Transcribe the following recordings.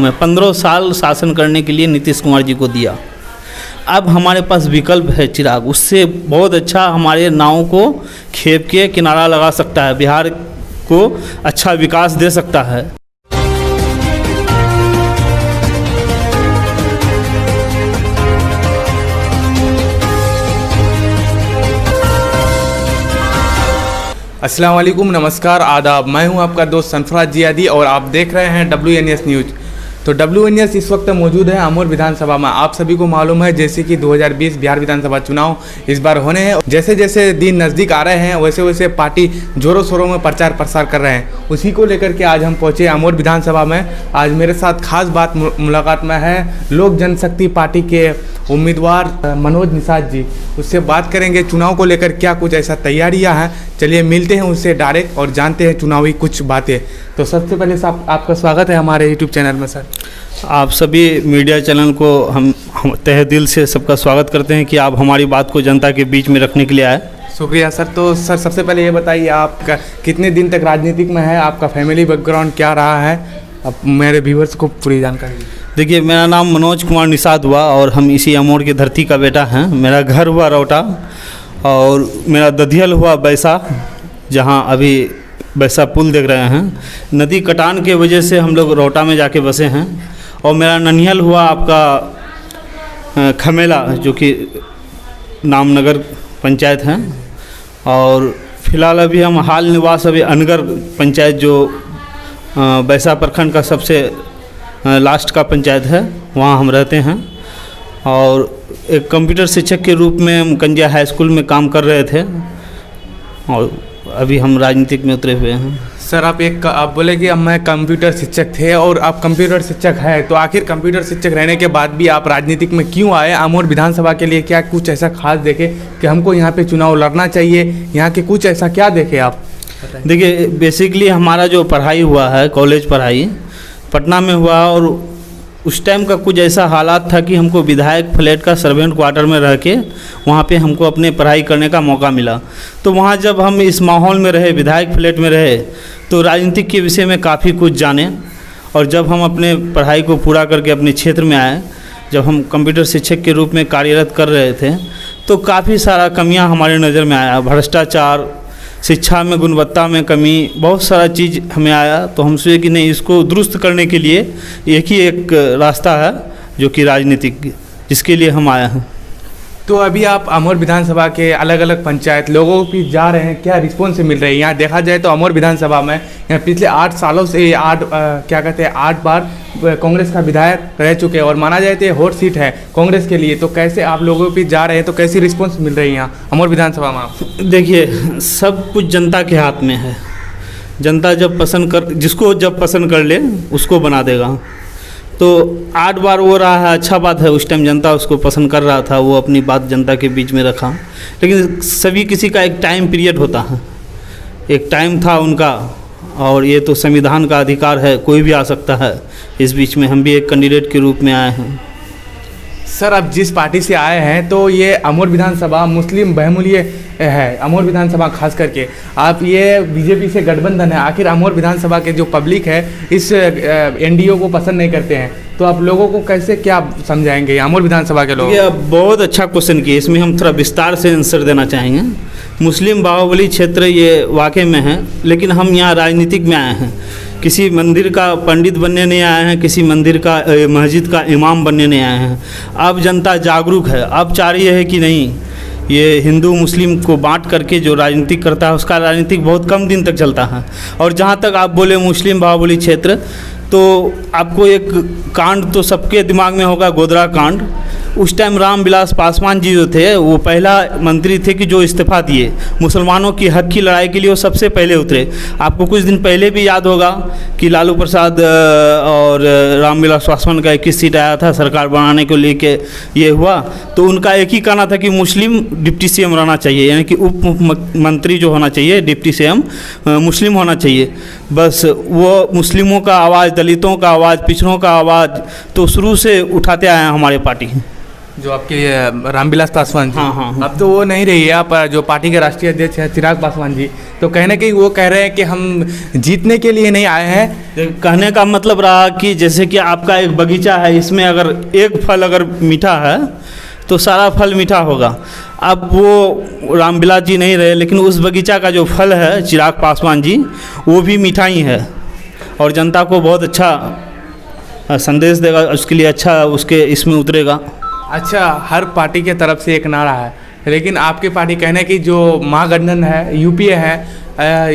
काम है। 15 साल शासन करने के लिए नीतीश कुमार जी को दिया। अब हमारे पास विकल्प है चिराग, उससे बहुत अच्छा हमारे नाव को खेप के किनारा लगा सकता है, बिहार को अच्छा विकास दे सकता है। अस्सलाम वालेकुम, नमस्कार, आदाब। मैं हूं आपका दोस्त सरफराज जियादी और आप देख रहे हैं WNS न्यूज़। तो WNS इस वक्त मौजूद है अमोर विधानसभा में। आप सभी को मालूम है जैसे कि 2020 बिहार विधानसभा चुनाव इस बार होने हैं। जैसे जैसे दिन नज़दीक आ रहे हैं वैसे वैसे पार्टी जोरों शोरों में प्रचार प्रसार कर रहे हैं। उसी को लेकर के आज हम पहुँचे अमोर विधानसभा में। आज मेरे साथ खास बात मुलाकात में है लोक जनशक्ति पार्टी के उम्मीदवार मनोज निषाद जी। उससे बात करेंगे चुनाव को लेकर क्या कुछ ऐसा तैयारियां हैं। चलिए मिलते हैं उससे डायरेक्ट और जानते हैं चुनावी कुछ बातें। तो सबसे पहले साहब आपका स्वागत है हमारे यूट्यूब चैनल में। सर आप सभी मीडिया चैनल को हम तहे दिल से सबका स्वागत करते हैं कि आप हमारी बात को जनता के बीच में रखने के लिए आए। शुक्रिया सर। तो सर सबसे पहले ये बताइए आपका कितने दिन तक राजनीतिक में है, आपका फैमिली बैकग्राउंड क्या रहा है, अब मेरे व्यूवर्स को पूरी जानकारी। देखिए, मेरा नाम मनोज कुमार निषाद हुआ और हम इसी अमोर की धरती का बेटा हैं। मेरा घर हुआ रौटा और मेरा दधियल हुआ बैसा, जहां अभी बैसा पुल देख रहे हैं। नदी कटान के वजह से हम लोग रौटा में जाके बसे हैं। और मेरा ननिहल हुआ आपका खमेला, जो कि नामनगर पंचायत है। और फिलहाल अभी हम हाल निवास अभी अनगर पंचायत, जो बैसा प्रखंड का सबसे लास्ट का पंचायत है, वहाँ हम रहते हैं। और एक कंप्यूटर शिक्षक के रूप में हम कंजिया हाई स्कूल में काम कर रहे थे और अभी हम राजनीतिक में उतरे हुए हैं। सर आप बोले कि अब मैं कंप्यूटर शिक्षक थे और आप कंप्यूटर शिक्षक हैं, तो आखिर कंप्यूटर शिक्षक रहने के बाद भी आप राजनीतिक में क्यों आए? अमोर विधानसभा के लिए क्या कुछ ऐसा खास देखे कि हमको यहाँ पे चुनाव लड़ना चाहिए? यहाँ के कुछ ऐसा क्या देखे आप? देखिए, बेसिकली हमारा जो पढ़ाई हुआ है, कॉलेज पढ़ाई पटना में हुआ और उस टाइम का कुछ ऐसा हालात था कि हमको विधायक फ्लैट का सर्वेंट क्वार्टर में रह के वहाँ पे हमको अपने पढ़ाई करने का मौका मिला। तो वहाँ जब हम इस माहौल में रहे, विधायक फ्लैट में रहे, तो राजनीतिक के विषय में काफ़ी कुछ जाने। और जब हम अपने पढ़ाई को पूरा करके अपने क्षेत्र में आए, जब हम कंप्यूटर शिक्षक के रूप में कार्यरत कर रहे थे, तो काफ़ी सारा कमियाँ हमारे नज़र में आया। भ्रष्टाचार, शिक्षा में गुणवत्ता में कमी, बहुत सारा चीज़ हमें आया। तो हम सोचे कि नहीं, इसको दुरुस्त करने के लिए एक रास्ता है जो कि राजनीतिक, जिसके लिए हम आए हैं। तो अभी आप अमोर विधानसभा के अलग अलग पंचायत लोगों की जा रहे हैं, क्या रिस्पॉन्स मिल रही है? यहाँ देखा जाए तो अमोर विधानसभा में यहाँ पिछले 8 सालों से 8 बार कांग्रेस का विधायक रह चुके हैं और माना जाए तो हॉट सीट है कांग्रेस के लिए। तो कैसे आप लोगों पे जा रहे हैं, तो कैसी रिस्पॉन्स मिल रही है यहाँ अमोर विधानसभा में? देखिए, सब कुछ जनता के हाथ में है। जनता जिसको जब पसंद कर ले उसको बना देगा। तो 8 बार वो रहा है, अच्छा बात है। उस टाइम जनता उसको पसंद कर रहा था, वो अपनी बात जनता के बीच में रखा। लेकिन सभी किसी का एक टाइम पीरियड होता है, एक टाइम था उनका, और ये तो संविधान का अधिकार है, कोई भी आ सकता है। इस बीच में हम भी एक कैंडिडेट के रूप में आए हैं। सर, आप जिस पार्टी से आए हैं तो ये अमोर विधानसभा मुस्लिम बहुमूल्य है, अमोर विधानसभा खास करके। आप ये बीजेपी से गठबंधन है, आखिर अमोर विधानसभा के जो पब्लिक है इस एनडीओ को पसंद नहीं करते हैं, तो आप लोगों को कैसे क्या समझाएंगे अमोर विधानसभा के लोग? ये बहुत अच्छा क्वेश्चन किए, इसमें हम थोड़ा विस्तार से आंसर देना चाहेंगे। मुस्लिम बाहुबली क्षेत्र ये वाकई में है, लेकिन हम यहाँ राजनीतिक में आए हैं। किसी मंदिर का पंडित बनने नहीं आए हैं, किसी मंदिर का मस्जिद का इमाम बनने नहीं आए हैं। अब जनता जागरूक है, अब चाह रही है कि नहीं, ये हिंदू मुस्लिम को बांट करके जो राजनीतिक करता है उसका राजनीतिक बहुत कम दिन तक चलता है। और जहाँ तक आप बोले मुस्लिम बाहुबली क्षेत्र, तो आपको एक कांड तो सबके दिमाग में होगा, गोधरा कांड। उस टाइम रामविलास पासवान जी जो थे, वो पहला मंत्री थे कि जो इस्तीफा दिए। मुसलमानों की हक की लड़ाई के लिए वो सबसे पहले उतरे। आपको कुछ दिन पहले भी याद होगा कि लालू प्रसाद और रामविलास पासवान का 21 सीट आया था, सरकार बनाने को लेके ये हुआ। तो उनका एक ही कहना था कि मुस्लिम डिप्टी सीएम रहना चाहिए, यानी कि उप मंत्री जो होना चाहिए, डिप्टी सीएम मुस्लिम होना चाहिए। बस वो मुस्लिमों का आवाज़, दलितों का आवाज़, पिछड़ों का आवाज़ तो शुरू से उठाते आए हैं हमारे पार्टी। जो आपके रामविलास पासवान जी, हाँ। अब तो वो नहीं रही है। आप जो पार्टी के राष्ट्रीय अध्यक्ष हैं चिराग पासवान जी, तो कहीं ना कहीं वो कह रहे हैं कि हम जीतने के लिए नहीं आए हैं। कहने का मतलब रहा कि जैसे कि आपका एक बगीचा है, इसमें अगर एक फल अगर मीठा है तो सारा फल मीठा होगा। अब वो रामविलास जी नहीं रहे, लेकिन उस बगीचा का जो फल है चिराग पासवान जी, वो भी मीठा ही है और जनता को बहुत अच्छा संदेश देगा, उसके लिए अच्छा उसके इसमें उतरेगा। अच्छा, हर पार्टी के तरफ से एक नारा है, लेकिन आपकी पार्टी कहने की जो महागठबंधन है, यूपीए है,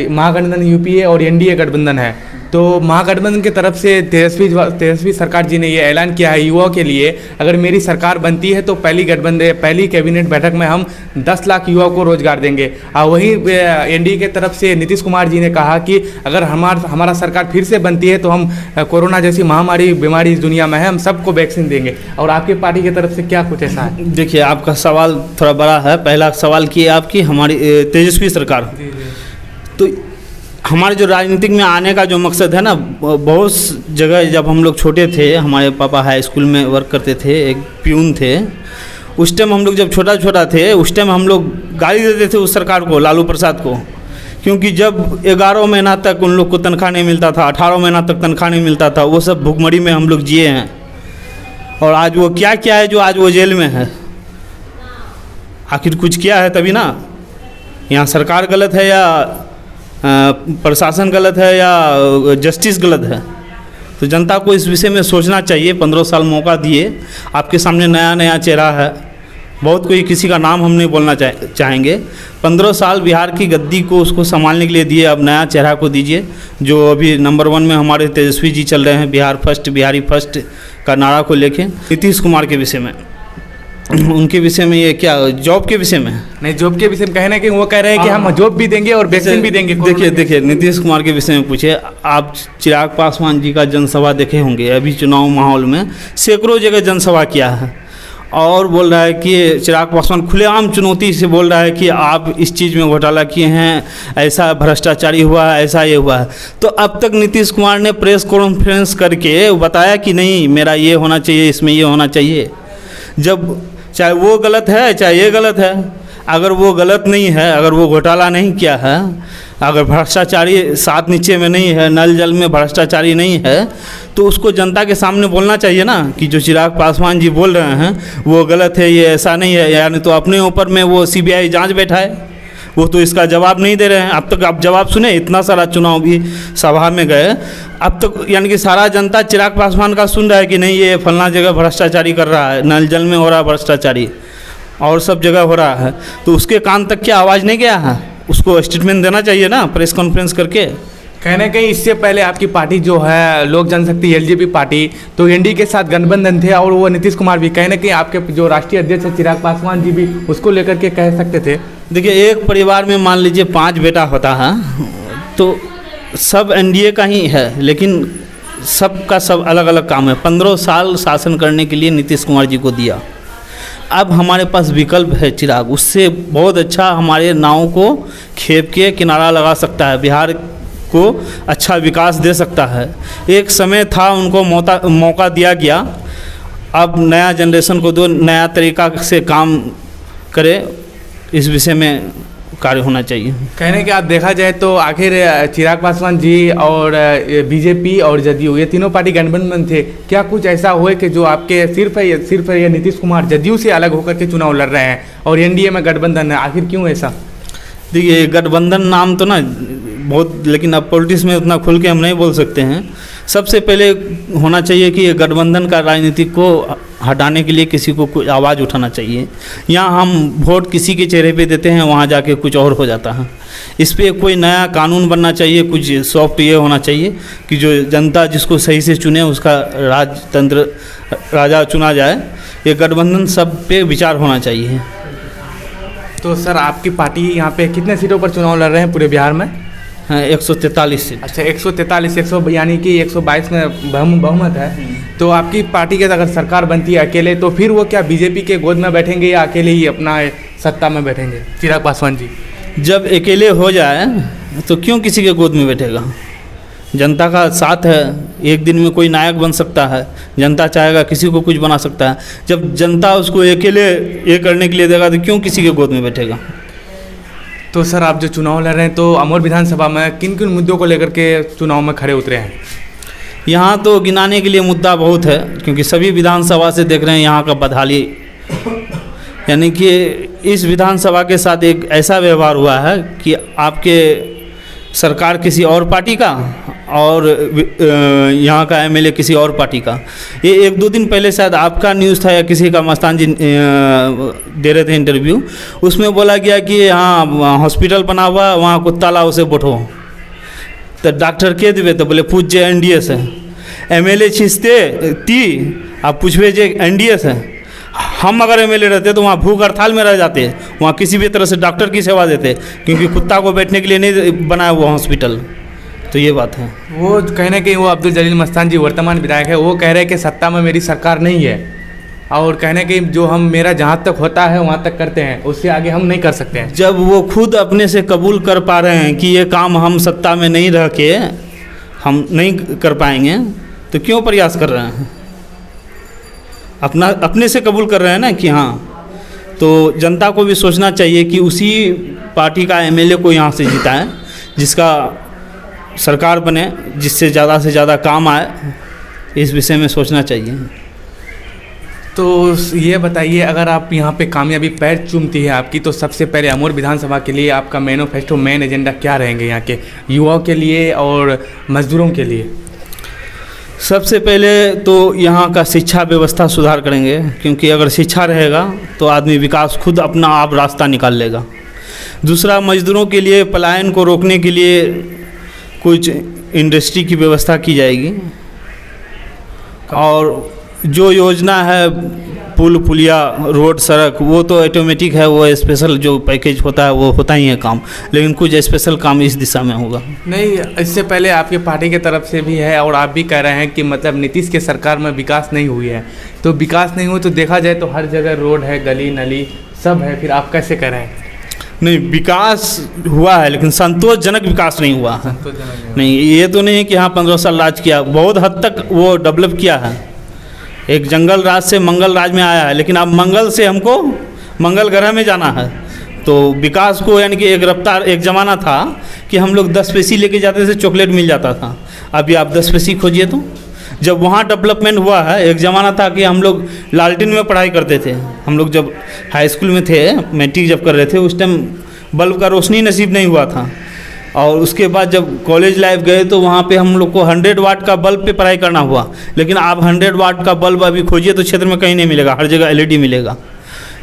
महागठबंधन यूपीए और एनडीए गठबंधन है, तो महागठबंधन की तरफ से तेजस्वी सरकार जी ने ये ऐलान किया है युवाओं के लिए, अगर मेरी सरकार बनती है तो पहली कैबिनेट बैठक में हम 10 लाख युवाओं को रोजगार देंगे। और वहीं एनडीए की तरफ से नीतीश कुमार जी ने कहा कि अगर हमारा सरकार फिर से बनती है तो हम कोरोना जैसी महामारी बीमारी इस दुनिया में है, हम सबको वैक्सीन देंगे। और आपकी पार्टी की तरफ से क्या कुछ ऐसा है? देखिए, आपका सवाल थोड़ा बड़ा है। पहला सवाल किया आपकी हमारी तेजस्वी सरकार, तो हमारे जो राजनीतिक में आने का जो मकसद है ना, बहुत जगह जब हम लोग छोटे थे, हमारे पापा हाई स्कूल में वर्क करते थे, एक प्यून थे, उस टाइम हम लोग जब छोटा थे, उस टाइम हम लोग गाली देते थे उस सरकार को, लालू प्रसाद को, क्योंकि जब 11 महीना तक उन लोग को तनख्वाह नहीं मिलता था, 18 महीना तक तनख्वाह नहीं मिलता था, वो सब भुखमरी में हम लोग जिए हैं। और आज वो क्या है जो आज वो जेल में है? आखिर कुछ किया है तभी ना। यहाँ सरकार गलत है या प्रशासन गलत है या जस्टिस गलत है? तो जनता को इस विषय में सोचना चाहिए। 15 साल मौका दिए, आपके सामने नया चेहरा है, बहुत कोई किसी का नाम हम नहीं बोलना चाहेंगे। 15 साल बिहार की गद्दी को उसको संभालने के लिए दिए, अब नया चेहरा को दीजिए। जो अभी नंबर 1 में हमारे तेजस्वी जी चल रहे हैं, बिहारी फर्स्ट का नारा को लेके। नीतीश कुमार के विषय में, उनके विषय में ये क्या, जॉब के विषय में नहीं, जॉब के विषय में कहना है कि वो कह रहे हैं कि हम जॉब भी देंगे और वैक्सीन भी देंगे। देखिए नीतीश कुमार के विषय में पूछे आप। चिराग पासवान जी का जनसभा देखे होंगे, अभी चुनाव माहौल में सैकड़ों जगह जनसभा किया है, और बोल रहा है कि चिराग पासवान खुलेआम चुनौती से बोल रहा है कि आप इस चीज़ में घोटाला किए हैं, ऐसा भ्रष्टाचारी हुआ है, ऐसा ये हुआ है। तो अब तक नीतीश कुमार ने प्रेस कॉन्फ्रेंस करके बताया कि नहीं, मेरा ये होना चाहिए, इसमें ये होना चाहिए। जब चाहे वो गलत है चाहे ये गलत है, अगर वो गलत नहीं है, अगर वो घोटाला नहीं किया है, अगर भ्रष्टाचारी साथ नीचे में नहीं है, नल जल में भ्रष्टाचारी नहीं है, तो उसको जनता के सामने बोलना चाहिए ना कि जो चिराग पासवान जी बोल रहे हैं वो गलत है, ये ऐसा नहीं है। यानी तो अपने ऊपर में वो सीबीआई जांच बैठाए, वो तो इसका जवाब नहीं दे रहे हैं। अब तक आप जवाब सुने, इतना सारा चुनाव भी सभा में गए, अब तक यानी कि सारा जनता चिराग पासवान का सुन रहा है कि नहीं, ये फलना जगह भ्रष्टाचारी कर रहा है, नल जल में हो रहा है भ्रष्टाचारी और सब जगह हो रहा है। तो उसके कान तक क्या आवाज़ नहीं गया है? उसको स्टेटमेंट देना चाहिए ना प्रेस कॉन्फ्रेंस करके। कहने कहीं इससे पहले आपकी पार्टी जो है लोक जनशक्ति एलजेपी पार्टी, तो एनडीए के साथ गठबंधन थे और वो नीतीश कुमार भी, कहने कहीं आपके जो राष्ट्रीय अध्यक्ष है चिराग पासवान जी भी उसको लेकर के कह सकते थे। देखिए, एक परिवार में मान लीजिए 5 बेटा होता है तो सब एनडीए का ही है, लेकिन सबका सब अलग अलग काम है। 15 साल शासन करने के लिए नीतीश कुमार जी को दिया। अब हमारे पास विकल्प है चिराग, उससे बहुत अच्छा हमारे नाव को खेप के किनारा लगा सकता है, बिहार को अच्छा विकास दे सकता है। एक समय था उनको मौका दिया गया, अब नया जनरेशन को दो, नया तरीका से काम करे, इस विषय में कार्य होना चाहिए। कहने के आप देखा जाए तो आखिर चिराग पासवान जी और बीजेपी और जदयू ये तीनों पार्टी गठबंधन थे, क्या कुछ ऐसा हुआ कि जो आपके सिर्फ ये नीतीश कुमार जदयू से अलग होकर के चुनाव लड़ रहे हैं और एनडीए में गठबंधन है, आखिर क्यों ऐसा? देखिए, गठबंधन नाम तो ना बहुत, लेकिन अब पॉलिटिक्स में उतना खुल के हम नहीं बोल सकते हैं। सबसे पहले होना चाहिए कि गठबंधन का राजनीतिक को हटाने के लिए किसी को कुछ आवाज़ उठाना चाहिए। यहाँ हम वोट किसी के चेहरे पे देते हैं, वहाँ जाके कुछ और हो जाता है। इस पे कोई नया कानून बनना चाहिए, कुछ सॉफ्ट ये होना चाहिए कि जो जनता जिसको सही से चुने उसका राजा चुना जाए। ये गठबंधन सब पे विचार होना चाहिए। तो सर, आपकी पार्टी यहाँ पे कितने सीटों पर चुनाव लड़ रहे हैं पूरे बिहार में? 143 सीट। अच्छा, 143 यानी कि 122 में बहुमत है। तो आपकी पार्टी की अगर सरकार बनती है अकेले, तो फिर वो क्या बीजेपी के गोद में बैठेंगे या अकेले ही अपना सत्ता में बैठेंगे चिराग पासवान जी? जब अकेले हो जाए तो क्यों किसी के गोद में बैठेगा? जनता का साथ है, एक दिन में कोई नायक बन सकता है, जनता चाहेगा किसी को कुछ बना सकता है। जब जनता उसको अकेले ये करने के लिए देगा तो क्यों किसी के गोद में बैठेगा? तो सर आप जो चुनाव लड़ रहे हैं तो अमोर विधानसभा में किन किन मुद्दों को लेकर के चुनाव में खड़े उतरे हैं? यहाँ तो गिनाने के लिए मुद्दा बहुत है, क्योंकि सभी विधानसभा से देख रहे हैं यहाँ का बदहाली, यानी कि इस विधानसभा के साथ एक ऐसा व्यवहार हुआ है कि आपके सरकार किसी और पार्टी का और यहाँ का एमएलए किसी और पार्टी का। ये 1-2 दिन पहले शायद आपका न्यूज़ था या किसी का, मस्तान जी दे रहे थे इंटरव्यू, उसमें बोला गया कि यहाँ हॉस्पिटल बना हुआ, वहाँ कुत्ता लाओ उसे बैठो, तो डॉक्टर के देवे तो बोले पूछ जे NDS है, एमएलए छीसते ती आप पूछवे जे NDS है। हम अगर एमएलए रहते तो वहाँ भूख हड़ताल में रह जाते, वहाँ किसी भी तरह से डॉक्टर की सेवा देते, क्योंकि कुत्ता को बैठने के लिए नहीं बनाया हुआ हॉस्पिटल। तो ये बात है। वो कहने के वो अब्दुल जलील मस्तान जी वर्तमान विधायक है, वो कह रहे हैं कि सत्ता में मेरी सरकार नहीं है, और कहने के जो हम मेरा जहाँ तक होता है वहाँ तक करते हैं, उससे आगे हम नहीं कर सकते हैं। जब वो खुद अपने से कबूल कर पा रहे हैं कि ये काम हम सत्ता में नहीं रह के हम नहीं कर पाएंगे, तो क्यों प्रयास कर रहे हैं? अपने से कबूल कर रहे हैं ना कि हाँ, तो जनता को भी सोचना चाहिए कि उसी पार्टी का एमएलए को यहाँ से जिताएं जिसका सरकार बने, जिससे ज़्यादा से ज़्यादा काम आए, इस विषय में सोचना चाहिए। तो ये बताइए, अगर आप यहाँ पे कामयाबी पैर चूमती है आपकी, तो सबसे पहले अमोर विधानसभा के लिए आपका मैनिफेस्टो, मेन एजेंडा क्या रहेंगे यहाँ के युवाओं के लिए और मजदूरों के लिए? सबसे पहले तो यहाँ का शिक्षा व्यवस्था सुधार करेंगे, क्योंकि अगर शिक्षा रहेगा तो आदमी विकास खुद अपना आप रास्ता निकाल लेगा। दूसरा, मजदूरों के लिए पलायन को रोकने के लिए कुछ इंडस्ट्री की व्यवस्था की जाएगी, और जो योजना है पुल पुलिया रोड सड़क, वो तो ऑटोमेटिक है, वो स्पेशल जो पैकेज होता है वो होता ही है काम, लेकिन कुछ स्पेशल काम इस दिशा में होगा। नहीं, इससे पहले आपकी पार्टी की तरफ से भी है और आप भी कह रहे हैं कि मतलब नीतीश के सरकार में विकास नहीं हुई है, तो विकास नहीं हुई तो देखा जाए तो हर जगह रोड है, गली नली सब है, फिर आप कैसे कह रहे हैं? नहीं, विकास हुआ है लेकिन संतोषजनक विकास नहीं हुआ है। नहीं, ये तो नहीं कि हाँ 15 साल राज किया, बहुत हद तक वो डेवलप किया है। एक जंगल राज से मंगल राज में आया है, लेकिन अब मंगल से हमको मंगल ग्रह में जाना है। तो विकास को, यानी कि एक रफ्तार, एक ज़माना था कि हम लोग 10 पैसे लेके जाते थे, चॉकलेट मिल जाता था। अभी आप 10 पैसे खोजिए तो जब वहाँ डेवलपमेंट हुआ है। एक ज़माना था कि हम लोग लालटेन में पढ़ाई करते थे, हम लोग जब हाई स्कूल में थे, मैट्रिक जब कर रहे थे, उस टाइम बल्ब का रोशनी नसीब नहीं हुआ था। और उसके बाद जब कॉलेज लाइफ गए तो वहाँ पे हम लोग को 100 वाट का बल्ब पे पढ़ाई करना हुआ, लेकिन आप 100 वाट का बल्ब अभी खोजिए तो क्षेत्र में कहीं नहीं मिलेगा, हर जगह LED मिलेगा।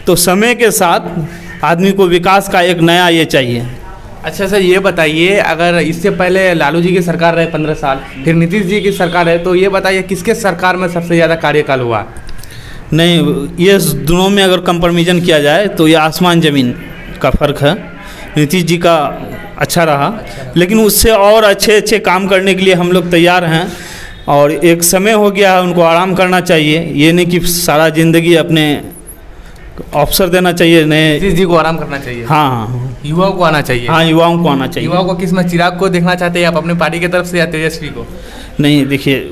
तो समय के साथ आदमी को विकास का एक नया ये चाहिए। अच्छा सर, ये बताइए, अगर इससे पहले लालू जी की सरकार रहे 15 साल, फिर नीतीश जी की सरकार है, तो ये बताइए किसके सरकार में सबसे ज़्यादा कार्यकाल हुआ? नहीं, ये दोनों में अगर कंपैरिजन किया जाए तो ये आसमान ज़मीन का फ़र्क है। नीतीश जी का अच्छा रहा, लेकिन उससे और अच्छे काम करने के लिए हम लोग तैयार हैं, और एक समय हो गया है, उनको आराम करना चाहिए। ये नहीं कि सारा ज़िंदगी अपने अवसर देना चाहिए, नए नीतीश जी को आराम करना चाहिए। हाँ, युवाओं को आना चाहिए। हाँ, युवाओं को आना चाहिए। युवाओं को किस में, चिराग को देखना चाहते हैं आप अपने पार्टी की तरफ से या तेजस्वी को? नहीं, देखिए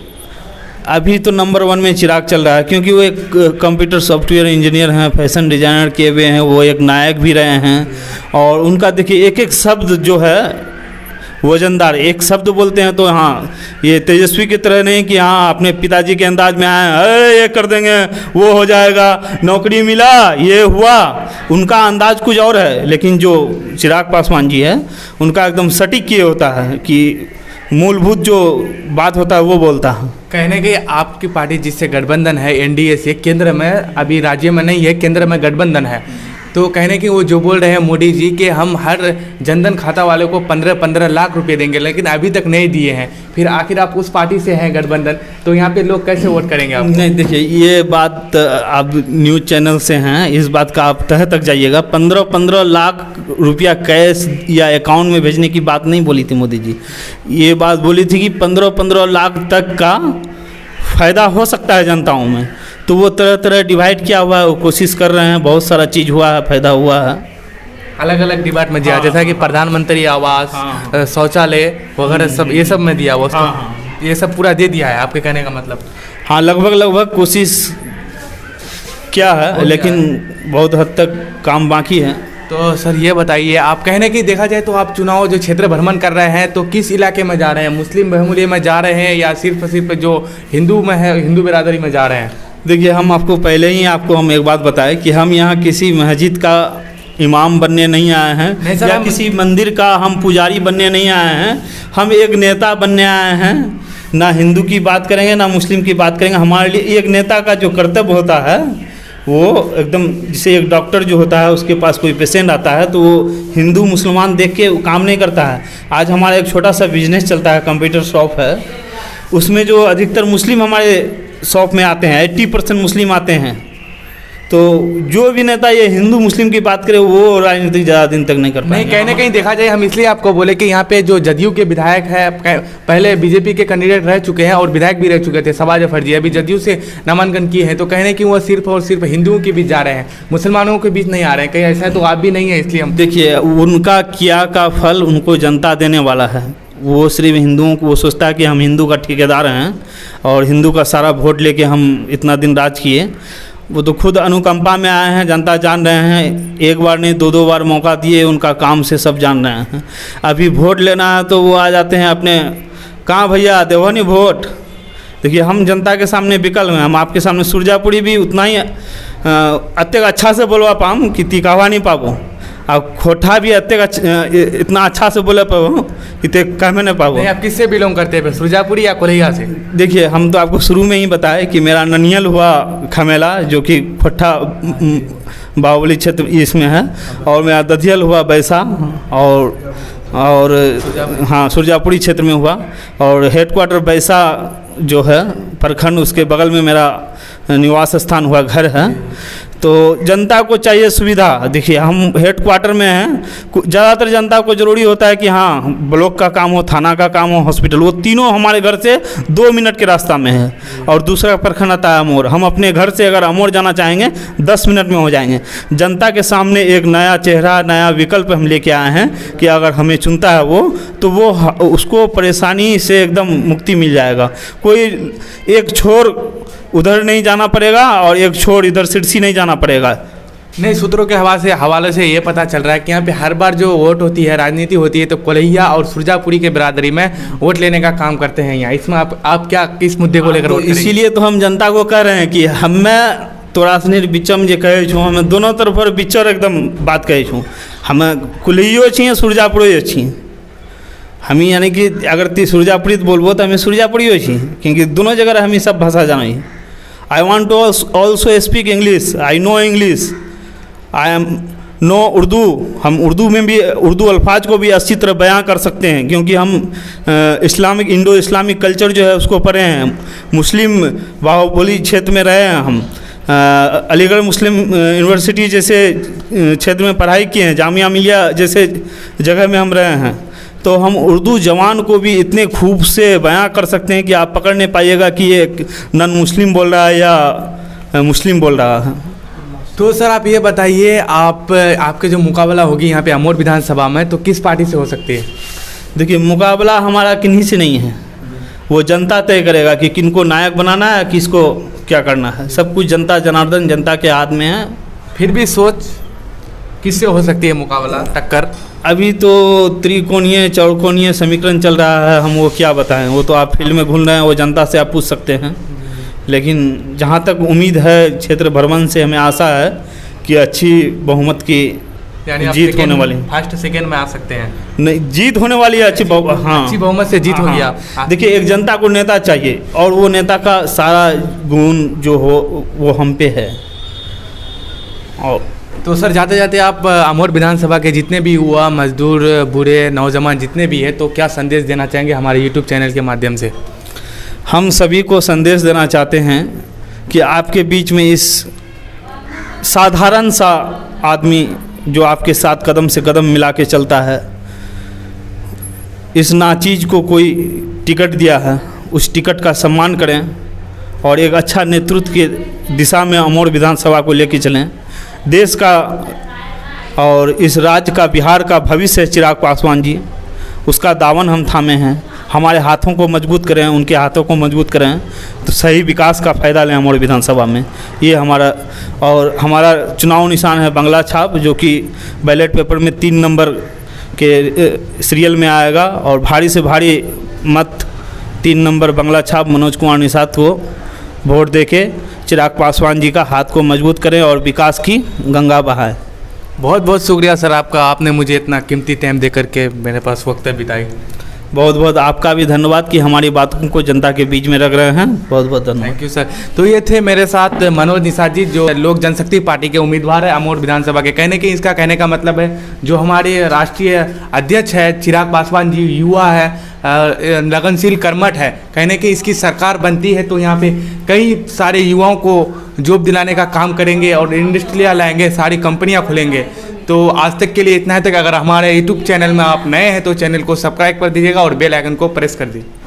अभी तो नंबर 1 में चिराग चल रहा है, क्योंकि वो एक कंप्यूटर सॉफ्टवेयर इंजीनियर हैं, फैशन डिज़ाइनर किए हुए हैं, वो एक नायक भी रहे हैं, और उनका देखिए एक शब्द जो है वजनदार, एक शब्द बोलते हैं तो हाँ, ये तेजस्वी की तरह नहीं कि हाँ अपने पिताजी के अंदाज में आए, ये कर देंगे, वो हो जाएगा, नौकरी मिला, ये हुआ। उनका अंदाज कुछ और है, लेकिन जो चिराग पासवान जी है उनका एकदम सटीक ये होता है कि मूलभूत जो बात होता है वो बोलता है। कहने के आपकी पार्टी जिससे गठबंधन है NDA से, केंद्र में, अभी राज्य में नहीं है, केंद्र में गठबंधन है, तो कहने की वो जो बोल रहे हैं मोदी जी कि हम हर जनधन खाता वाले को 15-15 लाख रुपए देंगे, लेकिन अभी तक नहीं दिए हैं, फिर आखिर आप उस पार्टी से हैं गठबंधन, तो यहाँ पे लोग कैसे वोट करेंगे आप? नहीं, देखिए ये बात आप न्यूज़ चैनल से हैं, इस बात का आप तह तक जाइएगा। 15-15 लाख रुपया कैश या अकाउंट में भेजने की बात नहीं बोली थी मोदी जी, ये बात बोली थी कि 15-15 लाख तक का फ़ायदा हो सकता है जनताओं में। तो वो तरह तरह डिवाइड किया हुआ है, वो कोशिश कर रहे हैं, बहुत सारा चीज़ हुआ है, फ़ायदा हुआ है, अलग अलग डिपार्ट में दिया, जैसा कि प्रधानमंत्री आवास, शौचालय वगैरह सब, ये सब में दिया हुआ, ये सब पूरा दे दिया है आपके कहने का मतलब? हाँ, लगभग कोशिश क्या है, लेकिन बहुत हद तक काम बाकी है। तो सर ये बताइए, आप कहने की देखा जाए तो आप चुनाव जो क्षेत्र भ्रमण कर रहे हैं तो किस इलाके में जा रहे हैं, मुस्लिम बहुमूल्य में जा रहे हैं या सिर्फ जो हिंदू में है, हिंदू बिरादरी में जा रहे हैं? देखिए, हम आपको पहले ही हम एक बात बताएं कि हम यहाँ किसी मस्जिद का इमाम बनने नहीं आए हैं या किसी मंदिर का हम पुजारी बनने नहीं आए हैं। हम एक नेता बनने आए हैं। ना हिंदू की बात करेंगे ना मुस्लिम की बात करेंगे। हमारे लिए एक नेता का जो कर्तव्य होता है वो एकदम, जैसे एक डॉक्टर जो होता है उसके पास कोई पेशेंट आता है तो वो हिंदू मुसलमान देख के काम नहीं करता है। आज हमारा एक छोटा सा बिजनेस चलता है, कंप्यूटर शॉप है, उसमें जो अधिकतर मुस्लिम हमारे शॉप में आते हैं, 80% मुस्लिम आते हैं। तो जो भी नेता ये हिंदू मुस्लिम की बात करे वो राजनीति ज़्यादा दिन तक नहीं कर पाएंगे। नहीं, कहने कहीं देखा जाए, हम इसलिए आपको बोले कि यहाँ पे जो जदयू के विधायक है, पहले बीजेपी के कैंडिडेट रह चुके हैं और विधायक भी रह चुके थे, शहबाज अख्तर जी, अभी जदयू से नामांकन किए हैं, तो कहने कि वो सिर्फ और सिर्फ हिंदुओं के बीच जा रहे हैं, मुसलमानों के बीच नहीं आ रहे हैं। कहीं ऐसा तो आप भी नहीं है, इसलिए हम देखिए, उनका किया का फल उनको जनता देने वाला है। वो सिर्फ हिंदुओं को, वो सोचता है कि हम हिंदू का ठेकेदार हैं और हिंदू का सारा वोट लेके हम इतना दिन राज किए। वो तो खुद अनुकंपा में आए हैं, जनता जान रहे हैं, एक बार नहीं 2-2 बार मौका दिए, उनका काम से सब जान रहे हैं। अभी वोट लेना है तो वो आ जाते हैं अपने, कहाँ भैया देवो नहीं वोट। देखिए, हम जनता के सामने विकल्प हैं। हम आपके सामने सुरजापुरी भी उतना ही अत्यक अच्छा से बोलवा पाम कि तिकावा नहीं पाबो, और खोटा भी इतना अच्छा से बोले पाओ कि ते कहमे नहीं पाओ। नहीं, आप किससे बिलोंग करते हैं, सुरजापुरी या कोल्हिया से? देखिए, हम तो आपको शुरू में ही बताए कि मेरा ननियल हुआ खमेला, जो कि खोटा बाहुबली क्षेत्र इसमें है, और मेरा दधियल हुआ बैसा और हाँ सुरजापुरी क्षेत्र में हुआ, और हेडक्वार्टर बैसा जो है प्रखंड, उसके बगल में मेरा निवास स्थान हुआ, घर है। तो जनता को चाहिए सुविधा। देखिए, हम हेडक्वार्टर में हैं, ज़्यादातर जनता को ज़रूरी होता है कि हाँ ब्लॉक का काम हो, थाना का काम हो, हॉस्पिटल, वो तीनों हमारे घर से 2 मिनट के रास्ता में है। और दूसरा प्रखंड आता है अमोर। हम अपने घर से अगर अमोर जाना चाहेंगे 10 मिनट में हो जाएंगे। जनता के सामने एक नया चेहरा, नया विकल्प हम लेके आए हैं कि अगर हमें चुनता है वो, तो वो उसको परेशानी से एकदम मुक्ति मिल जाएगा। कोई एक छोर उधर नहीं जाना पड़ेगा और एक छोर इधर सिरसी नहीं जाना पड़ेगा। नहीं, सूत्रों के हवाले से ये पता चल रहा है कि यहाँ पे हर बार जो वोट होती है, राजनीति होती है, तो कोल्हिया और सुरजापुरी के बिरादरी में वोट लेने का काम करते हैं यहाँ। इसमें आप क्या किस मुद्दे को लेकर? तो इसीलिए तो हम जनता को कह रहे हैं कि हमें तोरा सनी बिचम जे कहे छूँ, हमें दोनों तरफ बिचर एकदम बात कहे छूँ। हमें कोल्हियो छी, सुरजापुरी छी। हम यानी कि अगर ती सुरजापुरी बोलबो तो हमें सुरजापुरी छी, क्योंकि दोनों जगह हम सब भाषा जानी। I want to also speak English, I know English, I am no Urdu. हम उर्दू में भी, उर्दू अल्फाज को भी अच्छी तरह बयां कर सकते हैं, क्योंकि हम इस्लामिक, इंडो इस्लामिक कल्चर जो है उसको पढ़े हैं। मुस्लिम बाहुबली क्षेत्र में रहे हैं हम। अलीगढ़ मुस्लिम यूनिवर्सिटी जैसे क्षेत्र में पढ़ाई किए हैं, जामिया मिलिया जैसे जगह में हम रहे हैं। तो हम उर्दू जवान को भी इतने खूब से बयां कर सकते हैं कि आप पकड़ नहीं पाइएगा कि ये नॉन मुस्लिम बोल रहा है या मुस्लिम बोल रहा है। तो सर आप ये बताइए, आपके जो मुकाबला होगी यहाँ पे अमोर विधानसभा में, तो किस पार्टी से हो सकती है? देखिए, मुकाबला हमारा किन्हीं से नहीं है, वो जनता तय करेगा कि किनको नायक बनाना है, किसको क्या करना है। सब कुछ जनता जनार्दन, जनता के हाथ में है। फिर भी सोच किससे हो सकती है मुकाबला, टक्कर? अभी तो त्रिकोणीय चौकोणीय समीकरण चल रहा है, हम वो क्या बताएं। वो तो आप फील्ड में घूम रहे हैं, वो जनता से आप पूछ सकते हैं। लेकिन जहाँ तक उम्मीद है, क्षेत्र भ्रमण से हमें आशा है कि अच्छी बहुमत की जीत होने वाली। फर्स्ट सेकेंड में आ सकते हैं? नहीं, जीत होने वाली है, अच्छी हाँ, अच्छी बहुमत से जीत होगी। आप देखिए, एक जनता को नेता चाहिए और वो नेता का सारा गुण जो हो वो हम पे है। और तो सर जाते जाते आप अमोर विधानसभा के जितने भी युवा, मजदूर, बूढ़े, नौजवान जितने भी हैं, तो क्या संदेश देना चाहेंगे हमारे यूट्यूब चैनल के माध्यम से? हम सभी को संदेश देना चाहते हैं कि आपके बीच में इस साधारण सा आदमी जो आपके साथ कदम से कदम मिला के चलता है, इस नाचीज को कोई टिकट दिया है, उस टिकट का सम्मान करें और एक अच्छा नेतृत्व के दिशा में अमोर विधानसभा को लेकर चलें। देश का और इस राज्य का, बिहार का भविष्य है चिराग पासवान जी, उसका दामन हम थामे हैं। हमारे हाथों को मजबूत करें, उनके हाथों को मजबूत करें, तो सही विकास का फ़ायदा लें अमोड़ विधानसभा में। ये हमारा चुनाव निशान है बंगला छाप, जो कि बैलेट पेपर में 3 नंबर के सीरियल में आएगा, और भारी से भारी मत 3 नंबर बंगला छाप मनोज कुमार निषाद को वोट देके चिराग पासवान जी का हाथ को मजबूत करें और विकास की गंगा बहाएं। बहुत बहुत शुक्रिया सर आपका, आपने मुझे इतना कीमती टाइम दे करके मेरे पास वक्त बिताई। बहुत बहुत आपका भी धन्यवाद कि हमारी बातों को जनता के बीच में रख रहे हैं। बहुत बहुत धन्यवाद। Thank you sir. तो ये थे मेरे साथ मनोज निषाद जी, जो लोक जनशक्ति पार्टी के उम्मीदवार है अमोड़ विधानसभा के। इसका कहने का मतलब है जो हमारे राष्ट्रीय अध्यक्ष है चिराग पासवान जी, युवा है, लगनशील कर्मठ है, कहने की इसकी सरकार बनती है तो यहाँ पे कई सारे युवाओं को जॉब दिलाने का काम करेंगे और इंडस्ट्रियाँ लाएंगे, सारी कंपनियाँ खुलेंगे। तो आज तक के लिए इतना है तक। अगर हमारे यूट्यूब चैनल में आप नए हैं तो चैनल को सब्सक्राइब कर दीजिएगा और बेल आइकन को प्रेस कर दीजिए।